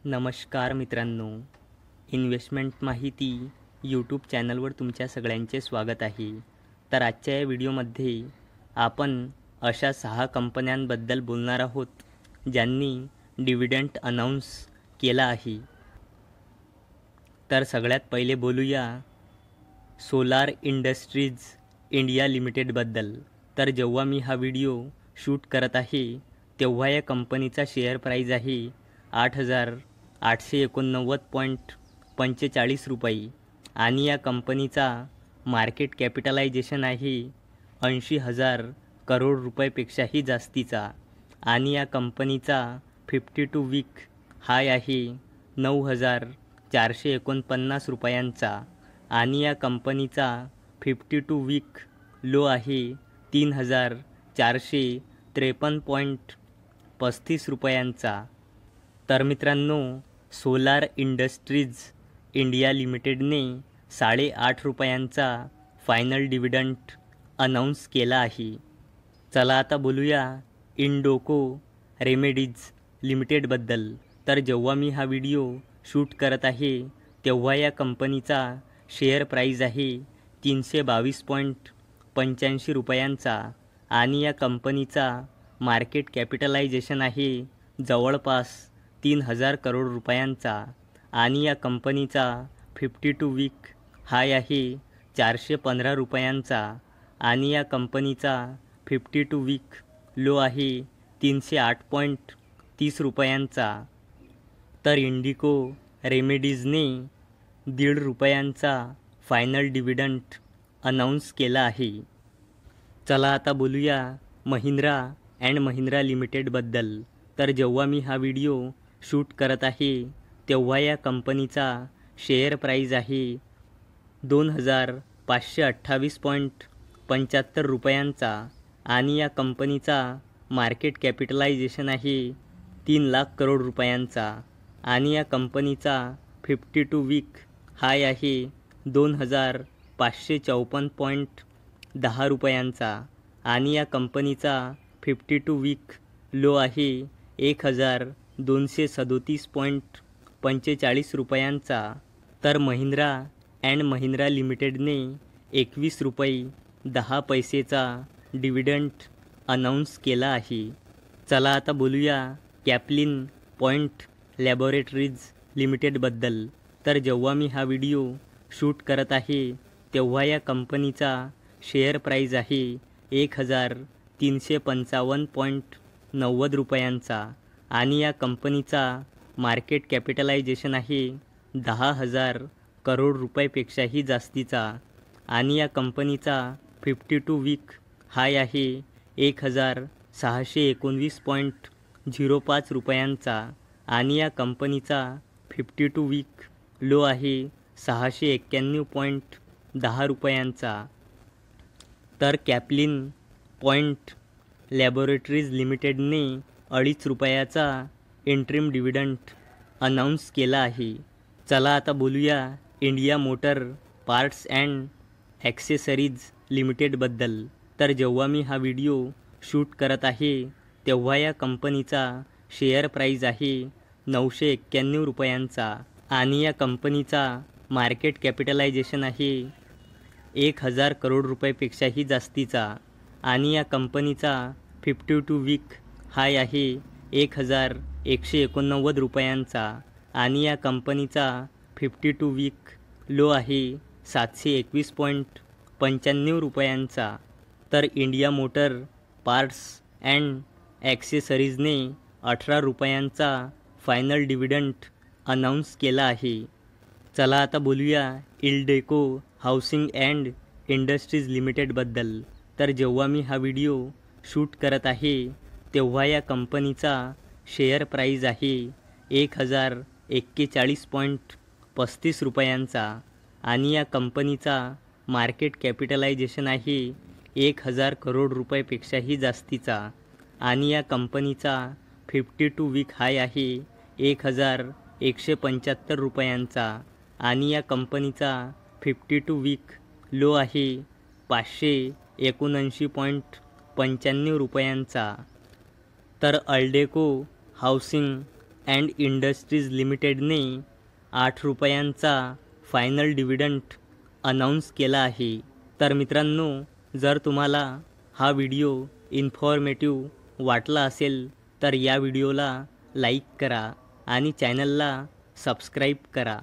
नमस्कार मित्रांनो, इन्व्हेस्टमेंट माहिती यूट्यूब चॅनलवर तुमच्या सगळ्यांचे स्वागत आहे. तर आजच्या या व्हिडिओमध्ये आपण अशा 6 कंपन्यांबद्दल बोलणार आहोत ज्यांनी डिव्हिडंड अनाऊन्स केला आहे. तर सगळ्यात पहिले बोलूया सोलार इंडस्ट्रीज इंडिया लिमिटेडबद्दल. तर जेव्हा मी हा व्हिडिओ शूट करत आहे तेव्हा या कंपनीचा शेअर प्राईज आहे 8,889.45 रुपये आणि या कंपनीचा मार्केट कॅपिटलायझेशन आहे 80,000 करोड रुपयापेक्षाही जास्तीचा आणि या कंपनीचा 52 वीक हाय आहे 9,449 रुपयांचा आणि या कंपनीचा 52 वीक लो आहे 3,453.35 रुपयांचा. तर मित्रांनो, सोलार इंडस्ट्रीज इंडिया लिमिटेडने 8.5 रुपयांचा फायनल डिव्हिडंड अनाऊन्स केला आहे. चला आता बोलूया इंडोको रेमेडीज लिमिटेडबद्दल. तर जेव्हा मी हा व्हिडिओ शूट करत आहे तेव्हा या कंपनीचा शेअर प्राईज आहे 322.85 रुपयांचा आणि या कंपनीचा मार्केट कॅपिटलायझेशन आहे जवळपास 3,000 करोड रुपयांचा आणि या कंपनीचा 52 वीक हाय आहे 415 रुपयांचा आणि या कंपनीचा 52 वीक लो आहे 308.30 रुपयांचा. तर इंडिको रेमेडीजने 1.5 रुपयांचा फायनल डिव्हिडंड अनाऊन्स केला आहे. चला आता बोलूया महिंद्रा अँड महिंद्रा लिमिटेडबद्दल. तर जेव्हा मी हा व्हिडिओ शूट करत आहे तेव्हा या कंपनीचा शेअर प्राईज आहे 2,528.75 रुपयांचा आणि या कंपनीचा मार्केट कॅपिटलायझेशन आहे 3 लाख करोड रुपयांचा आणि या कंपनीचा 52 वीक हाय आहे 2,554.10 रुपयांचा आणि या कंपनीचा 52 वीक लो आहे 1,237.45 रुपयांचा. तर महिंद्रा अँड महिंद्रा लिमिटेडने 21 रुपये 10 पैसेचा डिव्हिडंड अनाऊन्स केला आहे. चला आता बोलूया कॅप्लिन पॉइंट लॅबोरेटरीज लिमिटेडबद्दल. तर जेव्हा मी हा व्हिडिओ शूट करत आहे तेव्हा या कंपनीचा शेअर प्राईज आहे 1,355.90 रुपयांचा आणि या कंपनीचा मार्केट कॅपिटलायझेशन आहे 10,000 करोड रुपयापेक्षाही जास्तीचा आणि या कंपनीचा 52 वीक हाय आहे 1,619.05 रुपयांचा आणि या कंपनीचा 52 वीक लो आहे 691.10 रुपयांचा. तर कॅप्लिन पॉइंट लॅबोरेटरीज लिमिटेडने 2.5 रुपयाचा इंट्रीम डिव्हिडंड अनाऊन्स केला आहे. चला आता बोलूया India motor parts and accessories लिमिटेडबद्दल. तर जेव्हा मी हा व्हिडिओ शूट करत आहे तेव्हा या कंपनीचा शेअर प्राईज आहे 991 रुपयांचा आणि या कंपनीचा मार्केट कॅपिटलायझेशन आहे 1,000 करोड रुपयापेक्षाही जास्तीचा आणि या कंपनीचा 52 वीक हाय आहे 1,189 रुपयांचा आणि या कंपनीचा 52 वीक लो आहे 721.95 रुपयांचा. तर इंडिया मोटर पार्ट्स अँड ॲक्सेसरीजने 18 रुपयांचा फायनल डिव्हिडंड अनाऊन्स केला आहे. चला आता बोलूया इल्डेको हाऊसिंग अँड इंडस्ट्रीज लिमिटेडबद्दल. तर जेव्हा मी हा व्हिडिओ शूट करत आहे तेव्हा या कंपनीचा शेअर प्राईज आहे 1,041.35 रुपयांचा आणि या कंपनीचा मार्केट कॅपिटलायझेशन आहे 1,000 करोड रुपयापेक्षाही जास्तीचा आणि या कंपनीचा 52 वीक हाय आहे 1,175 रुपयांचा आणि या कंपनीचा 52 वीक लो आहे 579.95 रुपयांचा. तर अल्डेको हाऊसिंग अँड इंडस्ट्रीज लिमिटेडने 8 रुपयांचा फायनल डिव्हिडंड अनाऊन्स केला आहे. तर मित्रांनो, जर तुम्हाला हा व्हिडिओ इन्फॉर्मेटिव्ह वाटला असेल तर या व्हिडिओला लाईक करा आणि चॅनलला सबस्क्राईब करा.